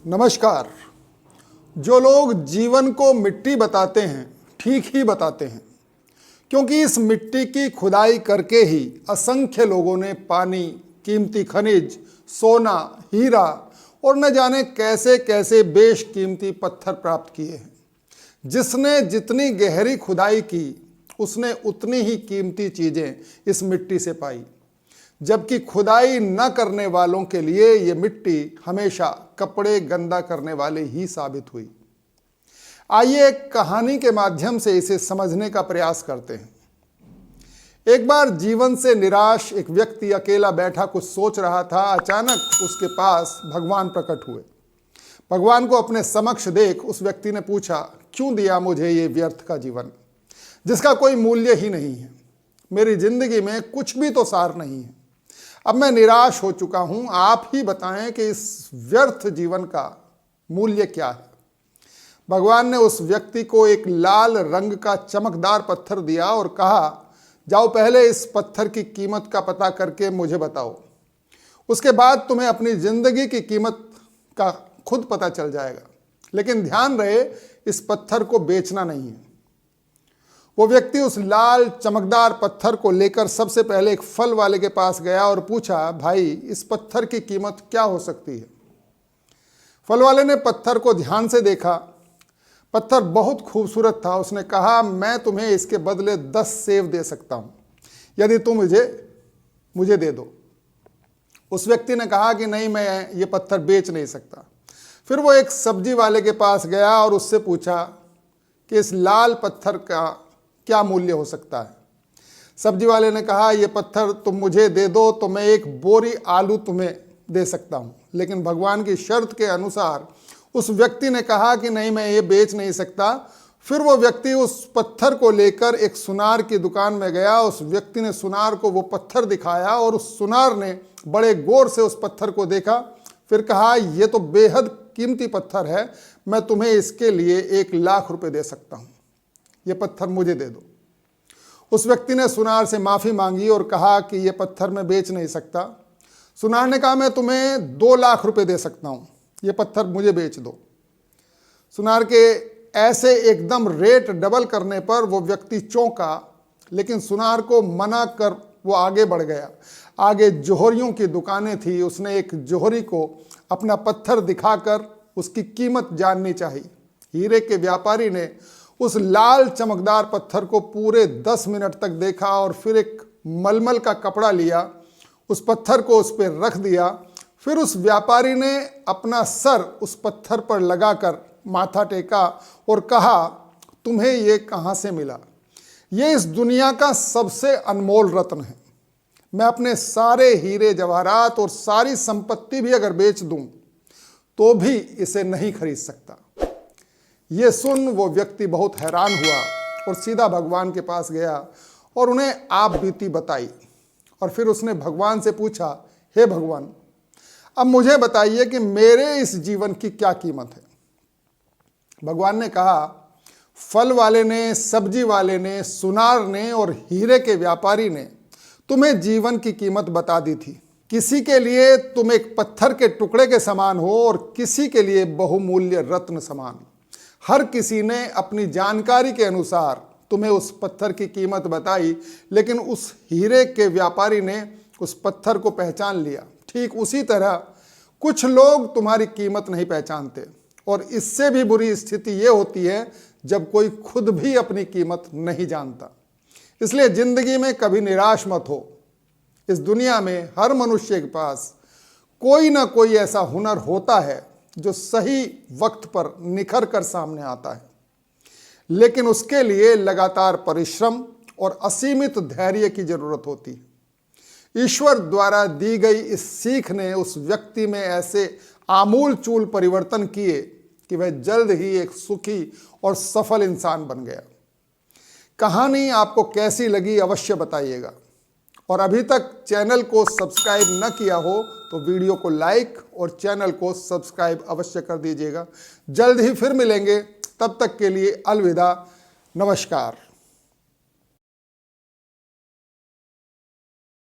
नमस्कार। जो लोग जीवन को मिट्टी बताते हैं ठीक ही बताते हैं, क्योंकि इस मिट्टी की खुदाई करके ही असंख्य लोगों ने पानी, कीमती खनिज, सोना, हीरा और न जाने कैसे कैसे बेशकीमती पत्थर प्राप्त किए हैं। जिसने जितनी गहरी खुदाई की उसने उतनी ही कीमती चीजें इस मिट्टी से पाई, जबकि खुदाई न करने वालों के लिए ये मिट्टी हमेशा कपड़े गंदा करने वाले ही साबित हुई। आइए एक कहानी के माध्यम से इसे समझने का प्रयास करते हैं। एक बार जीवन से निराश एक व्यक्ति अकेला बैठा कुछ सोच रहा था। अचानक उसके पास भगवान प्रकट हुए। भगवान को अपने समक्ष देख उस व्यक्ति ने पूछा, क्यों दिया मुझे ये व्यर्थ का जीवन जिसका कोई मूल्य ही नहीं है? मेरी जिंदगी में कुछ भी तो सार नहीं है। अब मैं निराश हो चुका हूं। आप ही बताएं कि इस व्यर्थ जीवन का मूल्य क्या है? भगवान ने उस व्यक्ति को एक लाल रंग का चमकदार पत्थर दिया और कहा, जाओ पहले इस पत्थर की कीमत का पता करके मुझे बताओ। उसके बाद तुम्हें अपनी जिंदगी की कीमत का खुद पता चल जाएगा। लेकिन ध्यान रहे, इस पत्थर को बेचना नहीं है। वो व्यक्ति उस लाल चमकदार पत्थर को लेकर सबसे पहले एक फल वाले के पास गया और पूछा, भाई इस पत्थर की कीमत क्या हो सकती है? फल वाले ने पत्थर को ध्यान से देखा। पत्थर बहुत खूबसूरत था। उसने कहा, मैं तुम्हें इसके बदले 10 सेब दे सकता हूं, यदि तुम मुझे दे दो। उस व्यक्ति ने कहा कि नहीं, मैं ये पत्थर बेच नहीं सकता। फिर वो एक सब्जी वाले के पास गया और उससे पूछा कि इस लाल पत्थर का क्या मूल्य हो सकता है? सब्जी वाले ने कहा, ये पत्थर तुम मुझे दे दो तो मैं एक बोरी आलू तुम्हें दे सकता हूं। लेकिन भगवान की शर्त के अनुसार उस व्यक्ति ने कहा कि नहीं, मैं ये बेच नहीं सकता। फिर वो व्यक्ति उस पत्थर को लेकर एक सुनार की दुकान में गया। उस व्यक्ति ने सुनार को वो पत्थर दिखाया और उस सुनार ने बड़े गौर से उस पत्थर को देखा। फिर कहा, ये तो बेहद कीमती पत्थर है, मैं तुम्हें इसके लिए 1 लाख रुपए दे सकता हूं, ये पत्थर मुझे दे दो। उस व्यक्ति ने सुनार से माफी मांगी और कहा कि ये पत्थर मैं बेच नहीं सकता। सुनार ने कहा, मैं तुम्हें 2 लाख रुपए दे सकता हूं, ये पत्थर मुझे बेच दो। सुनार के ऐसे एकदम रेट डबल करने पर वो व्यक्ति चौंका, लेकिन सुनार को मना कर वो आगे बढ़ गया। आगे जोहरियों की दुकानें थी। उसने एक जोहरी को अपना पत्थर दिखाकर उसकी कीमत जाननी चाहिए। हीरे के व्यापारी ने उस लाल चमकदार पत्थर को पूरे 10 मिनट तक देखा और फिर एक मलमल का कपड़ा लिया, उस पत्थर को उस पर रख दिया। फिर उस व्यापारी ने अपना सर उस पत्थर पर लगाकर माथा टेका और कहा, तुम्हें ये कहाँ से मिला? ये इस दुनिया का सबसे अनमोल रत्न है। मैं अपने सारे हीरे जवाहरात और सारी संपत्ति भी अगर बेच दूं तो भी इसे नहीं खरीद सकता। ये सुन वो व्यक्ति बहुत हैरान हुआ और सीधा भगवान के पास गया और उन्हें आप बीती बताई। और फिर उसने भगवान से पूछा, हे भगवान, अब मुझे बताइए कि मेरे इस जीवन की क्या कीमत है? भगवान ने कहा, फल वाले ने, सब्जी वाले ने, सुनार ने और हीरे के व्यापारी ने तुम्हें जीवन की कीमत बता दी थी। किसी के लिए तुम एक पत्थर के टुकड़े के समान हो और किसी के लिए बहुमूल्य रत्न समान। हर किसी ने अपनी जानकारी के अनुसार तुम्हें उस पत्थर की कीमत बताई, लेकिन उस हीरे के व्यापारी ने उस पत्थर को पहचान लिया। ठीक उसी तरह कुछ लोग तुम्हारी कीमत नहीं पहचानते, और इससे भी बुरी स्थिति ये होती है जब कोई खुद भी अपनी कीमत नहीं जानता। इसलिए जिंदगी में कभी निराश मत हो। इस दुनिया में हर मनुष्य के पास कोई ना कोई ऐसा हुनर होता है जो सही वक्त पर निखर कर सामने आता है, लेकिन उसके लिए लगातार परिश्रम और असीमित धैर्य की जरूरत होती है। ईश्वर द्वारा दी गई इस सीख ने उस व्यक्ति में ऐसे आमूल चूल परिवर्तन किए कि वह जल्द ही एक सुखी और सफल इंसान बन गया। कहानी आपको कैसी लगी अवश्य बताइएगा, और अभी तक चैनल को सब्सक्राइब न किया हो तो वीडियो को लाइक और चैनल को सब्सक्राइब अवश्य कर दीजिएगा। जल्द ही फिर मिलेंगे, तब तक के लिए अलविदा, नमस्कार।